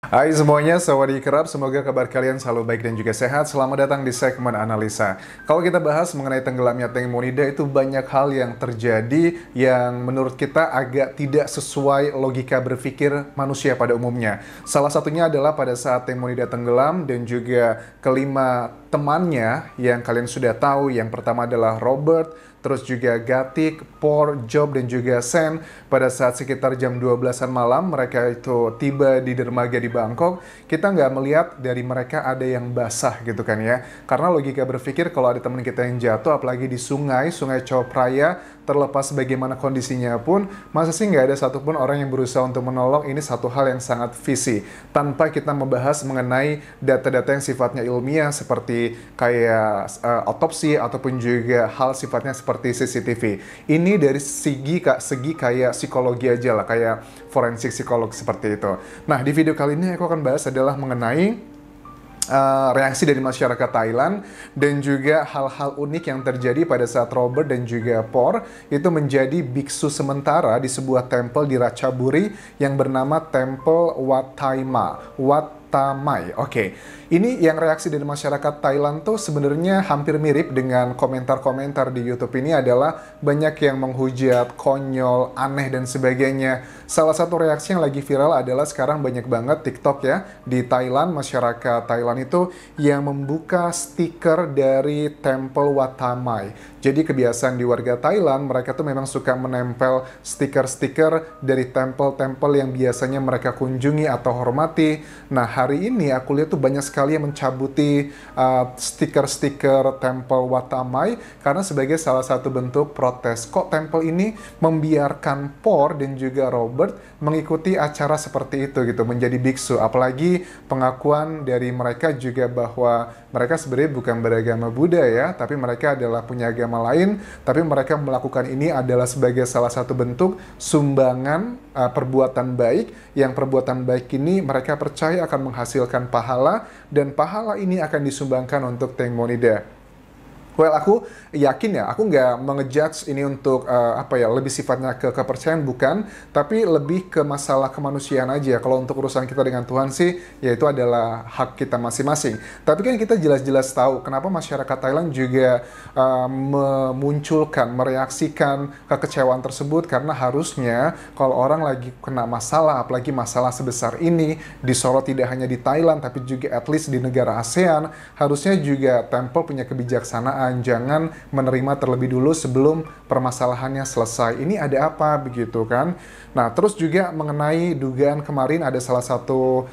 Hai semuanya, sawadee kerap. Semoga kabar kalian selalu baik dan juga sehat. Selamat datang di segmen analisa. Kalau kita bahas mengenai tenggelamnya Teng Monida, itu banyak hal yang terjadi yang menurut kita agak tidak sesuai logika berpikir manusia pada umumnya. Salah satunya adalah pada saat Teng Monida tenggelam dan juga kelima temannya yang kalian sudah tahu. Yang pertama adalah Robert, terus juga Gatik, Por, Job, dan juga Sen. Pada saat sekitar jam 12-an malam, mereka itu tiba di dermaga di Bangkok. Kita nggak melihat dari mereka ada yang basah gitu kan ya. Karena logika berpikir kalau ada teman kita yang jatuh, apalagi di sungai Chao Phraya, terlepas bagaimana kondisinya pun, masa sih nggak ada satupun orang yang berusaha untuk menolong. Ini satu hal yang sangat visi. Tanpa kita membahas mengenai data-data yang sifatnya ilmiah, seperti kayak otopsi, ataupun juga hal sifatnya seperti CCTV. Ini dari segi kayak psikologi aja lah, kayak forensik psikolog seperti itu. Nah, di video kali ini aku akan bahas adalah mengenai reaksi dari masyarakat Thailand dan juga hal-hal unik yang terjadi pada saat Robert dan juga Por itu menjadi biksu sementara di sebuah tempel di Ratchaburi yang bernama Tempel Wat Tamai. Oke. Ini yang reaksi dari masyarakat Thailand tuh sebenarnya hampir mirip dengan komentar-komentar di YouTube ini, adalah banyak yang menghujat, konyol, aneh, dan sebagainya. Salah satu reaksi yang lagi viral adalah sekarang banyak banget TikTok ya, di Thailand, masyarakat Thailand itu yang membuka stiker dari Tempel Wat Tamai. Jadi kebiasaan di warga Thailand, mereka tuh memang suka menempel stiker-stiker dari tempel-tempel yang biasanya mereka kunjungi atau hormati. Nah, hari ini aku lihat tuh banyak sekali yang mencabuti stiker-stiker Tempel Wat Tamai karena sebagai salah satu bentuk protes. Kok tempel ini membiarkan Por dan juga Robert mengikuti acara seperti itu gitu, menjadi biksu. Apalagi pengakuan dari mereka juga bahwa mereka sebenarnya bukan beragama Buddha ya, tapi mereka adalah punya agama lain, tapi mereka melakukan ini adalah sebagai salah satu bentuk sumbangan perbuatan baik, yang perbuatan baik ini mereka percaya akan menghasilkan pahala, dan pahala ini akan disumbangkan untuk Teng Monida. Well, aku yakin ya, aku nggak mengejudge ini untuk lebih sifatnya ke kepercayaan, bukan, tapi lebih ke masalah kemanusiaan aja. Kalau untuk urusan kita dengan Tuhan sih, ya itu adalah hak kita masing-masing. Tapi kan kita jelas-jelas tahu kenapa masyarakat Thailand juga memunculkan, mereaksikan kekecewaan tersebut, karena harusnya kalau orang lagi kena masalah, apalagi masalah sebesar ini, disorot tidak hanya di Thailand, tapi juga at least di negara ASEAN, harusnya juga temple punya kebijaksanaan. Jangan menerima terlebih dulu sebelum permasalahannya selesai. Ini ada apa begitu kan? Nah, terus juga mengenai dugaan kemarin ada salah satu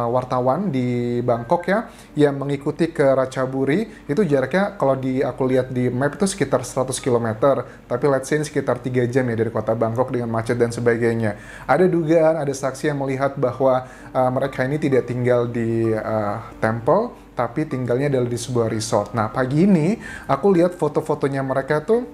wartawan di Bangkok ya yang mengikuti ke Ratchaburi. Itu jaraknya kalau aku lihat di map itu sekitar 100 km, tapi let's say ini sekitar 3 jam ya dari kota Bangkok dengan macet dan sebagainya. Ada dugaan, ada saksi yang melihat bahwa mereka ini tidak tinggal di temple, tapi tinggalnya adalah di sebuah resort. Nah, pagi ini aku lihat foto-fotonya mereka tuh,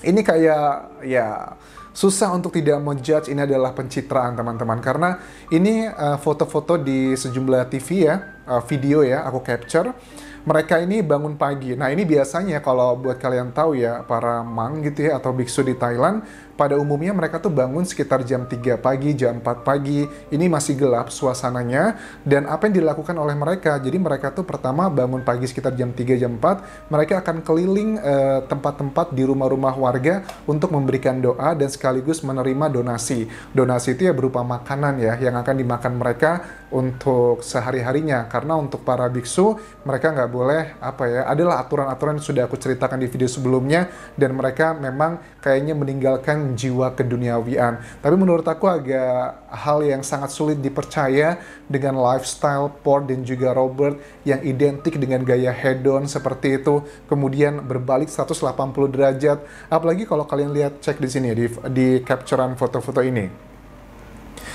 ini kayak ya susah untuk tidak menjudge ini adalah pencitraan teman-teman, karena ini foto-foto di sejumlah TV ya, video ya, aku capture. Mereka ini bangun pagi. Nah, ini biasanya kalau buat kalian tahu ya, para mang gitu ya, atau biksu di Thailand, pada umumnya mereka tuh bangun sekitar jam 3 pagi, jam 4 pagi. Ini masih gelap suasananya. Dan apa yang dilakukan oleh mereka? Jadi mereka tuh pertama bangun pagi sekitar jam 3, jam 4. Mereka akan keliling tempat-tempat di rumah-rumah warga untuk memberikan doa dan sekaligus menerima donasi. Donasi itu ya berupa makanan ya, yang akan dimakan mereka untuk sehari-harinya. Karena untuk para biksu, mereka nggak boleh, adalah aturan-aturan yang sudah aku ceritakan di video sebelumnya, dan mereka memang kayaknya meninggalkan jiwa keduniawian. Tapi menurut aku agak hal yang sangat sulit dipercaya dengan lifestyle Por dan juga Robert yang identik dengan gaya hedon seperti itu, kemudian berbalik 180 derajat. Apalagi kalau kalian lihat, cek di sini di capturean foto-foto ini.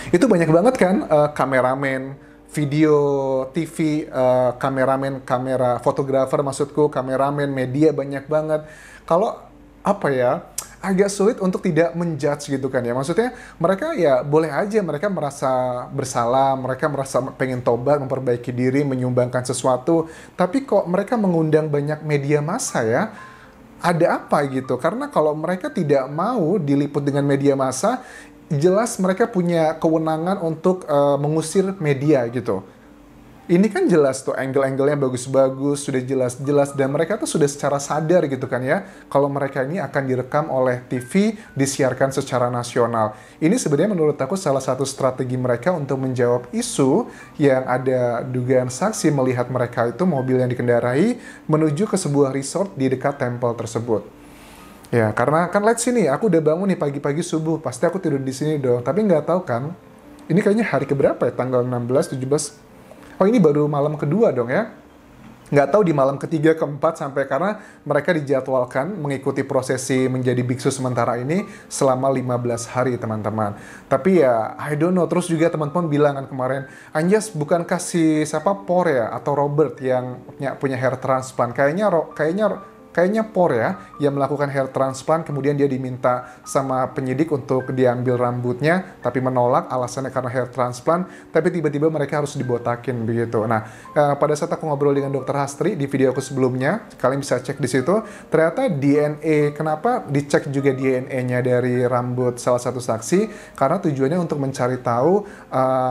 Itu banyak banget kan kameramen, video TV, kamera fotografer maksudku, kameramen, media banyak banget. Kalau agak sulit untuk tidak menjudge gitu kan ya. Maksudnya mereka ya boleh aja mereka merasa bersalah, mereka merasa pengen tobat, memperbaiki diri, menyumbangkan sesuatu. Tapi kok mereka mengundang banyak media massa ya? Ada apa gitu? Karena kalau mereka tidak mau diliput dengan media massa, jelas mereka punya kewenangan untuk mengusir media gitu. Ini kan jelas tuh angle-angle-nya bagus-bagus, sudah jelas-jelas, dan mereka tuh sudah secara sadar gitu kan ya, kalau mereka ini akan direkam oleh TV, disiarkan secara nasional. Ini sebenarnya menurut aku salah satu strategi mereka untuk menjawab isu yang ada dugaan saksi melihat mereka itu mobil yang dikendarai menuju ke sebuah resort di dekat tempel tersebut. Ya, karena kan lihat sini, aku udah bangun nih pagi-pagi subuh, pasti aku tidur di sini dong, tapi nggak tahu kan, ini kayaknya hari keberapa ya, tanggal 16, 17, oh ini baru malam kedua dong ya. Nggak tahu di malam ketiga, keempat, sampai karena mereka dijadwalkan mengikuti prosesi menjadi biksu sementara ini selama 15 hari teman-teman. Tapi ya, I don't know. Terus juga teman-teman bilang kan kemarin, Anjas bukankah si siapa Por ya atau Robert yang punya hair transplant? Kayaknya Por ya, yang melakukan hair transplant, kemudian dia diminta sama penyidik untuk diambil rambutnya, tapi menolak alasannya karena hair transplant, tapi tiba-tiba mereka harus dibotakin begitu. Nah, pada saat aku ngobrol dengan Dokter Hastri di video aku sebelumnya, kalian bisa cek di situ, ternyata DNA, kenapa dicek juga DNA-nya dari rambut salah satu saksi, karena tujuannya untuk mencari tahu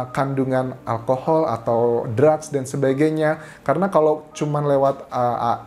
kandungan alkohol atau drugs dan sebagainya, karena kalau cuman lewat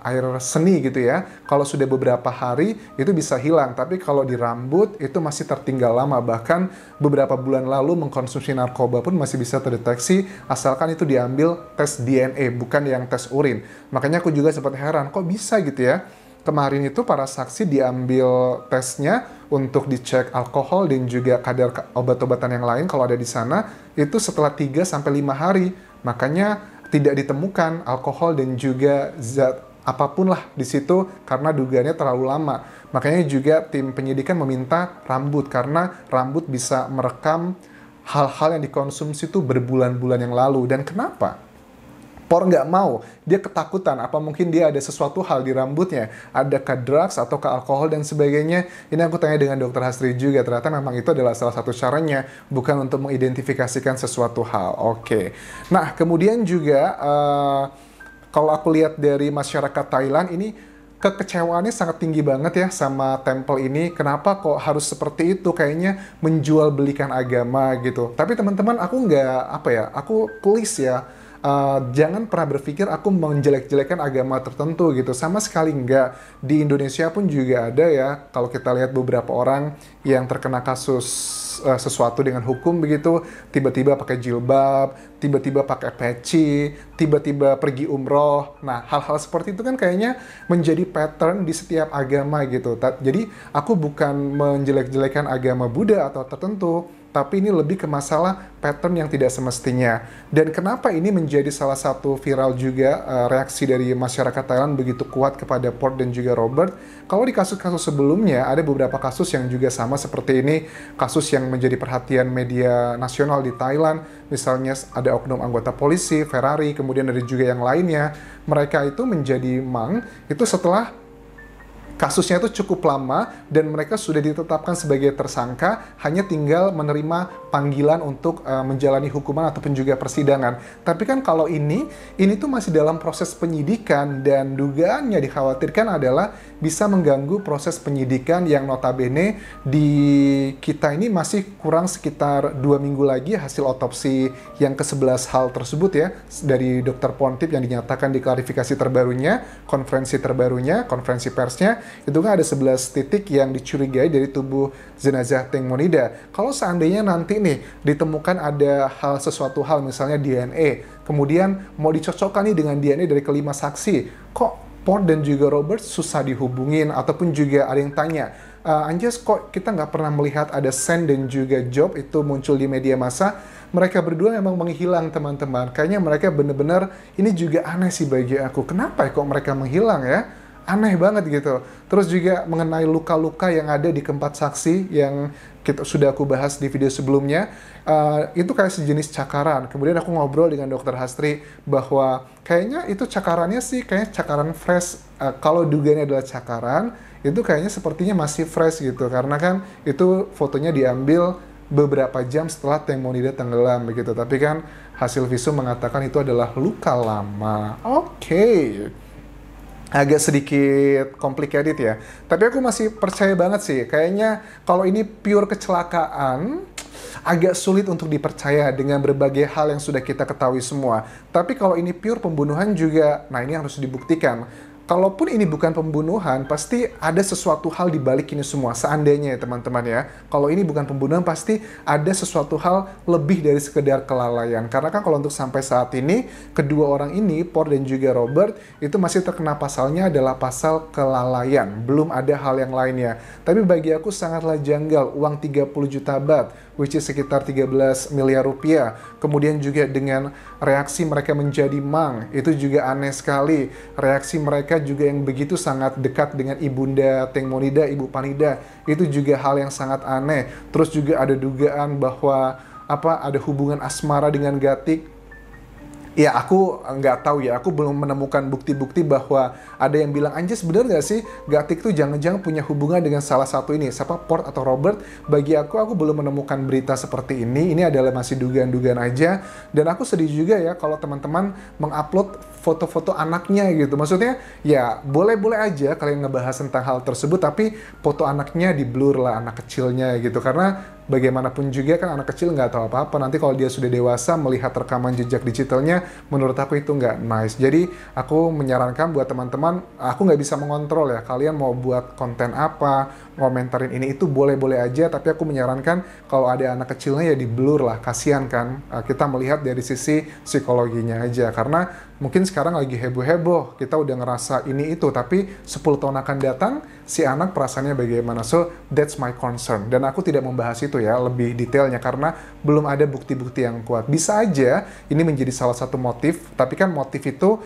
air seni gitu ya, kalau sudah beberapa hari itu bisa hilang, tapi kalau di rambut itu masih tertinggal lama, bahkan beberapa bulan lalu mengkonsumsi narkoba pun masih bisa terdeteksi asalkan itu diambil tes DNA, bukan yang tes urin. Makanya aku juga sempat heran, kok bisa gitu ya? Kemarin itu para saksi diambil tesnya untuk dicek alkohol dan juga kadar obat-obatan yang lain kalau ada di sana, itu setelah 3-5 hari. Makanya tidak ditemukan alkohol dan juga zat apapun lah di situ karena dugaannya terlalu lama. Makanya juga tim penyidikan meminta rambut karena rambut bisa merekam hal-hal yang dikonsumsi itu berbulan-bulan yang lalu. Dan kenapa? Por nggak mau, dia ketakutan, apa mungkin dia ada sesuatu hal di rambutnya, ada ke drugs atau ke alkohol dan sebagainya. Ini aku tanya dengan Dokter Hastri juga, ternyata memang itu adalah salah satu caranya, bukan untuk mengidentifikasikan sesuatu hal. Oke. Nah, kemudian juga kalau aku lihat dari masyarakat Thailand ini, kekecewaannya sangat tinggi banget ya sama tempel ini. Kenapa kok harus seperti itu? Kayaknya menjual belikan agama gitu. Tapi teman-teman, aku nggak, aku please ya, jangan pernah berpikir aku menjelek-jelekan agama tertentu gitu. Sama sekali nggak. Di Indonesia pun juga ada ya, kalau kita lihat beberapa orang yang terkena kasus sesuatu dengan hukum begitu, tiba-tiba pakai jilbab, tiba-tiba pakai peci, tiba-tiba pergi umroh. Nah, hal-hal seperti itu kan kayaknya menjadi pattern di setiap agama gitu. Jadi, aku bukan menjelek-jelekan agama Buddha atau tertentu, tapi ini lebih ke masalah pattern yang tidak semestinya. Dan kenapa ini menjadi salah satu viral juga, reaksi dari masyarakat Thailand begitu kuat kepada Por dan juga Robert. Kalau di kasus-kasus sebelumnya, ada beberapa kasus yang juga sama seperti ini, kasus yang menjadi perhatian media nasional di Thailand, misalnya ada oknum anggota polisi, Ferrari, kemudian ada juga yang lainnya. Mereka itu menjadi itu setelah kasusnya itu cukup lama dan mereka sudah ditetapkan sebagai tersangka, hanya tinggal menerima panggilan untuk menjalani hukuman ataupun juga persidangan. Tapi kan kalau ini tuh masih dalam proses penyidikan dan dugaannya dikhawatirkan adalah bisa mengganggu proses penyidikan yang notabene di kita ini masih kurang sekitar 2 minggu lagi hasil otopsi yang ke-11 hal tersebut ya, dari Dr. Pontip yang dinyatakan di klarifikasi terbarunya, konferensi persnya, itu kan ada 11 titik yang dicurigai dari tubuh jenazah Teng Monida. Kalau seandainya nanti nih ditemukan ada sesuatu hal misalnya DNA, kemudian mau dicocokkan nih dengan DNA dari kelima saksi, kok Por dan juga Robert susah dihubungin, ataupun juga ada yang tanya, Anjas kok kita nggak pernah melihat ada Sen dan juga Job itu muncul di media massa. Mereka berdua memang menghilang teman-teman. Kayaknya mereka benar-benar, ini juga aneh sih bagi aku. Kenapa ya kok mereka menghilang ya? Aneh banget gitu. Terus juga mengenai luka-luka yang ada di keempat saksi yang sudah aku bahas di video sebelumnya, itu kayak sejenis cakaran. Kemudian aku ngobrol dengan Dokter Hastri bahwa kayaknya itu cakarannya sih kayaknya cakaran fresh. Kalau dugaannya adalah cakaran, itu kayaknya sepertinya masih fresh gitu. Karena kan itu fotonya diambil beberapa jam setelah Teng Monida tenggelam begitu. Tapi kan hasil visum mengatakan itu adalah luka lama. Oke. Agak sedikit complicated ya. Tapi aku masih percaya banget sih. Kayaknya kalau ini pure kecelakaan, agak sulit untuk dipercaya dengan berbagai hal yang sudah kita ketahui semua. Tapi kalau ini pure pembunuhan juga, nah ini harus dibuktikan. Kalaupun ini bukan pembunuhan, pasti ada sesuatu hal di balik ini semua. Seandainya ya teman-teman ya, kalau ini bukan pembunuhan, pasti ada sesuatu hal lebih dari sekedar kelalaian. Karena kan kalau untuk sampai saat ini, kedua orang ini, Paul dan juga Robert, itu masih terkena pasalnya adalah pasal kelalaian. Belum ada hal yang lainnya. Tapi bagi aku sangatlah janggal, uang 30 juta baht, which is sekitar 13 miliar rupiah. Kemudian juga dengan reaksi mereka menjadi mang, itu juga aneh sekali. Reaksi mereka juga yang begitu sangat dekat dengan ibunda Teng Monida, Ibu Panida, itu juga hal yang sangat aneh. Terus juga ada dugaan bahwa ada hubungan asmara dengan Gatik. Ya, aku nggak tahu ya, aku belum menemukan bukti-bukti bahwa ada yang bilang, Anjas bener nggak sih Gatik tuh jangan-jangan punya hubungan dengan salah satu ini, siapa Port atau Robert. Bagi aku belum menemukan berita seperti ini adalah masih dugaan-dugaan aja. Dan aku sedih juga ya kalau teman-teman mengupload foto-foto anaknya gitu. Maksudnya ya boleh-boleh aja kalian ngebahas tentang hal tersebut, tapi foto anaknya di blur lah, anak kecilnya gitu. Karena bagaimanapun juga kan anak kecil nggak tahu apa-apa. Nanti kalau dia sudah dewasa melihat rekaman jejak digitalnya, menurut aku itu nggak nice. Jadi aku menyarankan buat teman-teman, aku nggak bisa mengontrol ya, kalian mau buat konten apa, ngomentarin ini itu boleh-boleh aja, tapi aku menyarankan kalau ada anak kecilnya ya di blur lah, kasihan kan. Kita melihat dari sisi psikologinya aja, karena mungkin sekarang lagi heboh-heboh, kita udah ngerasa ini itu, tapi 10 tahun akan datang, si anak perasaannya bagaimana. So, that's my concern. Dan aku tidak membahas itu ya, lebih detailnya, karena belum ada bukti-bukti yang kuat. Bisa aja ini menjadi salah satu motif, tapi kan motif itu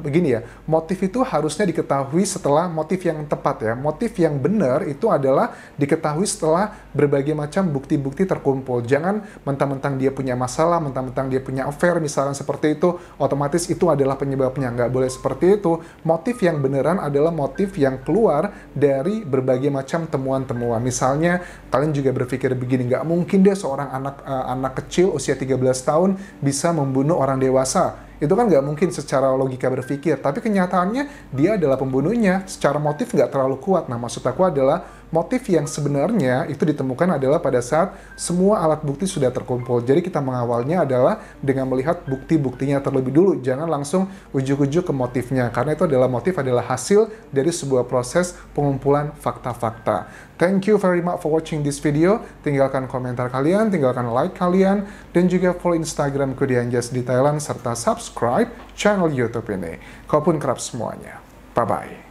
begini ya, motif itu harusnya diketahui setelah motif yang tepat ya. Motif yang benar itu adalah diketahui setelah berbagai macam bukti-bukti terkumpul. Jangan mentang-mentang dia punya masalah, mentang-mentang dia punya affair, misalnya seperti itu, otomatis itu adalah penyebabnya. Nggak boleh seperti itu. Motif yang beneran adalah motif yang keluar dari berbagai macam temuan-temuan. Misalnya, kalian juga berpikir begini, nggak mungkin deh seorang anak kecil usia 13 tahun bisa membunuh orang dewasa. Itu kan nggak mungkin secara logika berpikir, tapi kenyataannya dia adalah pembunuhnya. Secara motif nggak terlalu kuat. Nah, maksud aku adalah motif yang sebenarnya itu ditemukan adalah pada saat semua alat bukti sudah terkumpul. Jadi kita mengawalnya adalah dengan melihat bukti-buktinya terlebih dulu. Jangan langsung ujuk-ujuk ke motifnya, karena itu adalah motif adalah hasil dari sebuah proses pengumpulan fakta-fakta. Thank you very much for watching this video. Tinggalkan komentar kalian, tinggalkan like kalian, dan juga follow Instagramku di Anjas di Thailand, serta subscribe channel YouTube ini. Kalaupun kerap semuanya. Bye-bye.